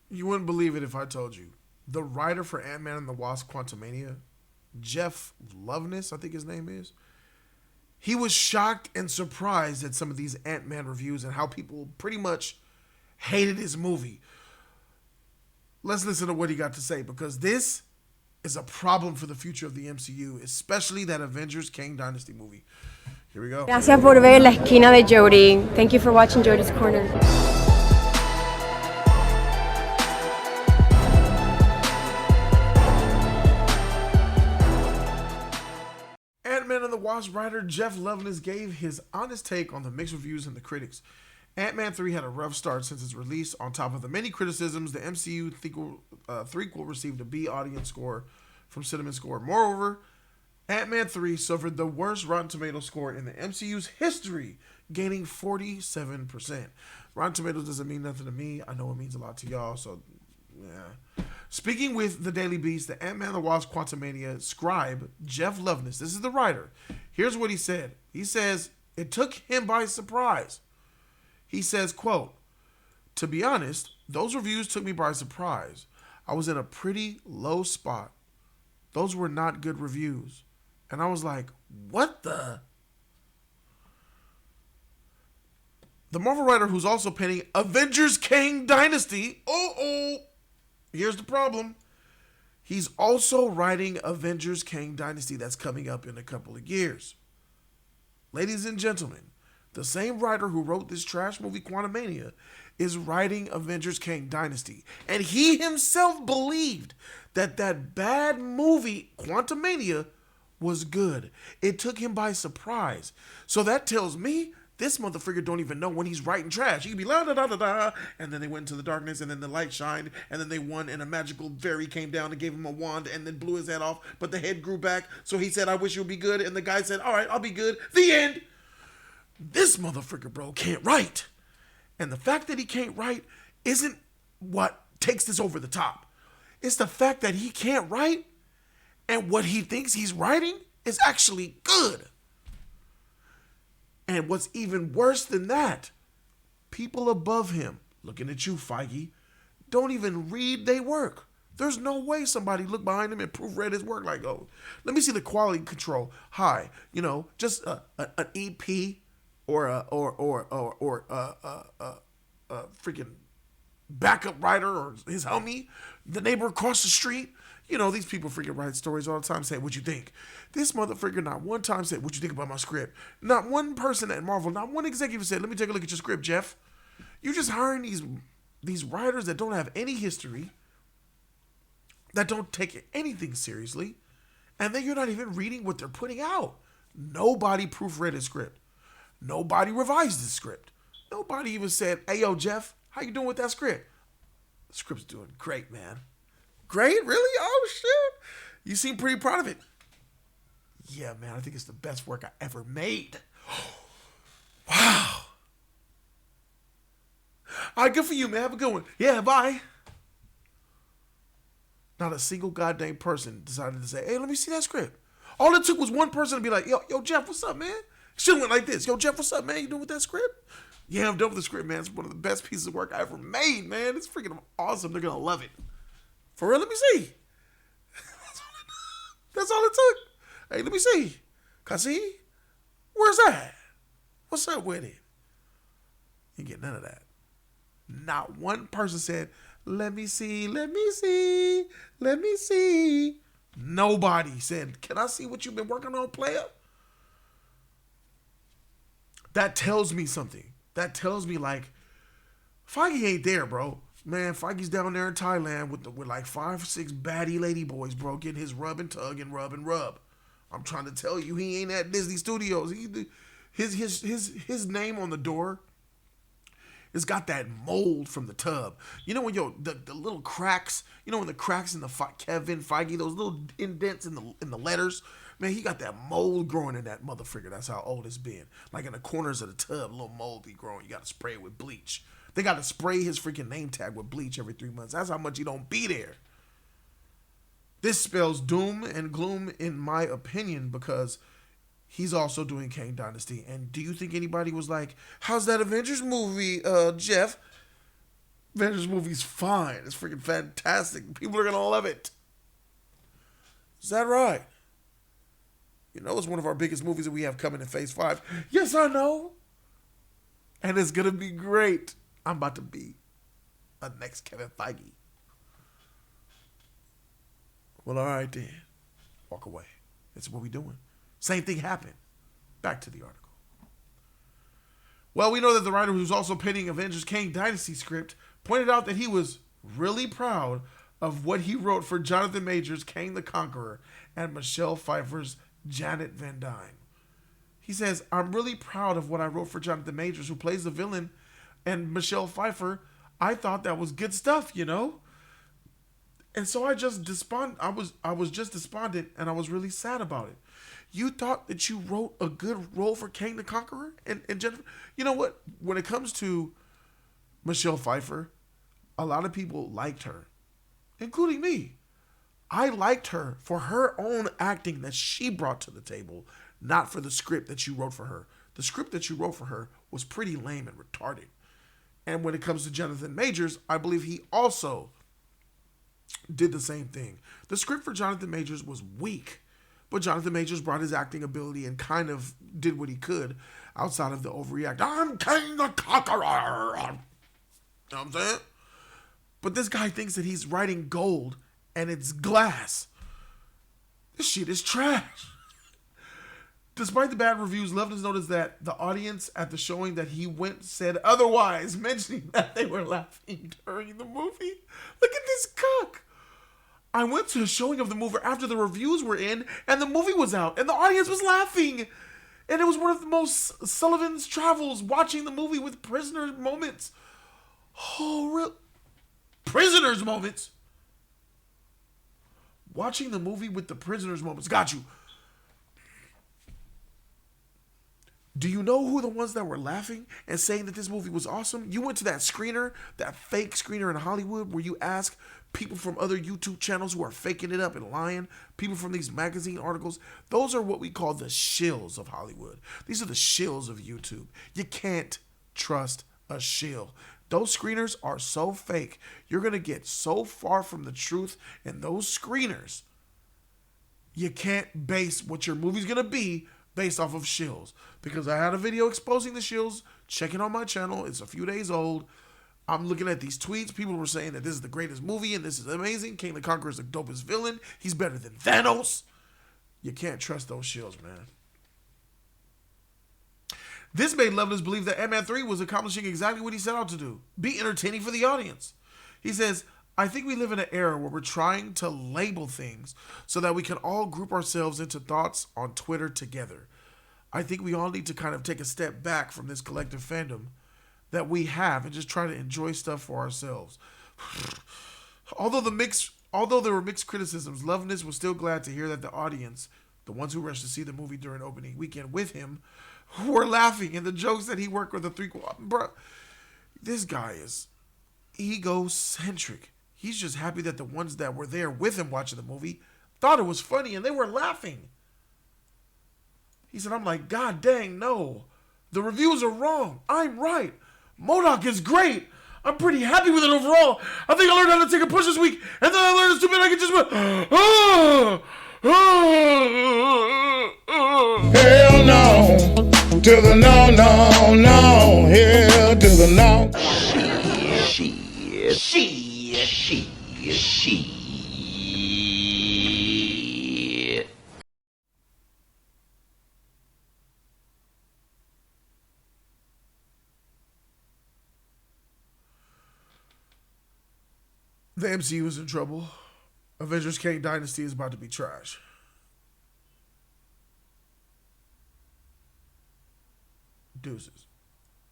You wouldn't believe it if I told you. The writer for Ant-Man and the Wasp Quantumania, Jeff Loveness, I think his name is, he was shocked and surprised at some of these Ant-Man reviews and how people pretty much hated his movie. Let's listen to what he got to say, because this is a problem for the future of the MCU, especially that Avengers Kang Dynasty movie. Here we go. Gracias por ver la esquina de Jody. Thank you for watching Jody's Corner. Ant-Man and the Wasp writer Jeff Loveness gave his honest take on the mixed reviews and the critics. Ant-Man 3 had a rough start since its release. On top of the many criticisms, the MCU threequel received a B audience score from Cinnamon Score. Moreover, Ant-Man 3 suffered the worst Rotten Tomatoes score in the MCU's history, gaining 47%. Rotten Tomatoes doesn't mean nothing to me. I know it means a lot to y'all, so yeah. Speaking with the Daily Beast, the Ant-Man and the Wasp Quantumania scribe, Jeff Loveness, this is the writer. Here's what he said. He says, it took him by surprise. He says, quote, to be honest, those reviews took me by surprise. I was in a pretty low spot. Those were not good reviews. And I was like, what the? The Marvel writer who's also penning Avengers Kang Dynasty. Here's the problem. He's also writing Avengers Kang Dynasty that's coming up in a couple of years. Ladies and gentlemen, the same writer who wrote this trash movie Quantumania is writing Avengers Kang Dynasty. And he himself believed that that bad movie Quantumania was good. It took him by surprise. So that tells me this motherfucker don't even know when he's writing trash. He could be la da da da da, and then they went into the darkness, and then the light shined, and then they won, and a magical fairy came down and gave him a wand, and then blew his head off, but the head grew back, so he said, I wish you'll be good, and the guy said, all right, I'll be good. The end. This motherfucker, bro, can't write. And the fact that he can't write isn't what takes this over the top. It's the fact that he can't write, and what he thinks he's writing is actually good. And what's even worse than that, people above him, looking at you, Feige, don't even read their work. There's no way somebody looked behind him and proofread his work like, oh, let me see the quality control high. You know, just an EP or a freaking backup writer or his homie, the neighbor across the street. You know, these people freaking write stories all the time, say, what you think? This motherfucker not one time said, what you think about my script? Not one person at Marvel, not one executive said, let me take a look at your script, Jeff. You just hiring these writers that don't have any history, that don't take anything seriously, and then you're not even reading what they're putting out. Nobody proofread his script. Nobody revised his script. Nobody even said, hey, yo, Jeff, how you doing with that script? The script's doing great, man. Great? Really? Oh, shit. You seem pretty proud of it. Yeah, man, I think it's the best work I ever made. Wow. All right, good for you, man. Have a good one. Yeah, bye. Not a single goddamn person decided to say, hey, let me see that script. All it took was one person to be like, yo, Jeff, what's up, man? Should have went like this. Yo, Jeff, what's up, man? You doing with that script? Yeah, I'm done with the script, man. It's one of the best pieces of work I ever made, man. It's freaking awesome. They're going to love it. For real, let me see. That's all it took. Hey, let me see. Can I see? Where's that? What's up with it? You get none of that. Not one person said, let me see, let me see, let me see. Nobody said, can I see what you've been working on, player? That tells me something. That tells me, like, Feige ain't there, bro. Man, Feige's down there in Thailand with like 5 or 6 baddie lady boys, bro, getting his rub and tug and rub and rub. I'm trying to tell you, he ain't at Disney Studios. His name on the door, it's got that mold from the tub. You know when the little cracks, you know when the cracks in the Kevin Feige, those little indents in the letters. Man, he got that mold growing in that motherfucker. That's how old it's been. Like in the corners of the tub, a little mold be growing. You got to spray it with bleach. They got to spray his freaking name tag with bleach every 3 months. That's how much he don't be there. This spells doom and gloom in my opinion because he's also doing Kang Dynasty. And do you think anybody was like, how's that Avengers movie, Jeff? Avengers movie's fine. It's freaking fantastic. People are going to love it. Is that right? You know it's one of our biggest movies that we have coming in Phase 5. Yes, I know. And it's going to be great. I'm about to be a next Kevin Feige. Well, all right then. Walk away. That's what we doing. Same thing happened. Back to the article. Well, we know that the writer who's also penning Avengers Kang Dynasty script pointed out that he was really proud of what he wrote for Jonathan Majors' Kang the Conqueror and Michelle Pfeiffer's Janet Van Dyne. He says, I'm really proud of what I wrote for Jonathan Majors, who plays the villain, and Michelle Pfeiffer. I thought that was good stuff, you know? And so I just I was just despondent, and I was really sad about it. You thought that you wrote a good role for Kang the Conqueror and Jennifer? You know what? When it comes to Michelle Pfeiffer, a lot of people liked her, including me. I liked her for her own acting that she brought to the table, not for the script that you wrote for her. The script that you wrote for her was pretty lame and retarded. And when it comes to Jonathan Majors, I believe he also did the same thing. The script for Jonathan Majors was weak, but Jonathan Majors brought his acting ability and kind of did what he could outside of the overreact. I'm Kang the Conqueror. You know what I'm saying? But this guy thinks that he's writing gold and it's glass. This shit is trash. Despite the bad reviews, Loveness noticed that the audience at the showing that he went said otherwise, mentioning that they were laughing during the movie. Look at this cuck. I went to a showing of the movie after the reviews were in and the movie was out and the audience was laughing. And it was one of the most Sullivan's travels watching the movie with prisoner moments. Oh, real prisoners moments. Watching the movie with the prisoners moments. Got you. Do you know who the ones that were laughing and saying that this movie was awesome? You went to that screener, that fake screener in Hollywood where you ask people from other YouTube channels who are faking it up and lying, people from these magazine articles. Those are what we call the shills of Hollywood. These are the shills of YouTube. You can't trust a shill. Those screeners are so fake. You're going to get so far from the truth in those screeners. You can't base what your movie's going to be based off of shills. Because I had a video exposing the shills. Check it on my channel. It's a few days old. I'm looking at these tweets. People were saying that this is the greatest movie and this is amazing. Kang the Conqueror is the dopest villain. He's better than Thanos. You can't trust those shills, man. This made Loveness believe that Ant-Man 3 was accomplishing exactly what he set out to do. Be entertaining for the audience. He says, I think we live in an era where we're trying to label things so that we can all group ourselves into thoughts on Twitter together. I think we all need to kind of take a step back from this collective fandom that we have and just try to enjoy stuff for ourselves. Although there were mixed criticisms, Loveness was still glad to hear that the audience, the ones who rushed to see the movie during opening weekend with him, were laughing and the jokes that he worked with the three. Bro, this guy is egocentric. He's just happy that the ones that were there with him watching the movie thought it was funny and they were laughing. He said, I'm like, God dang, no. The reviews are wrong. I'm right. MODOK is great. I'm pretty happy with it overall. I think I learned how to take a push this week, and then I learned it's too bad I can just hell no. To the no, no, no. Hell to the no. She. The MCU is in trouble. Avengers Kang Dynasty is about to be trash. Deuces.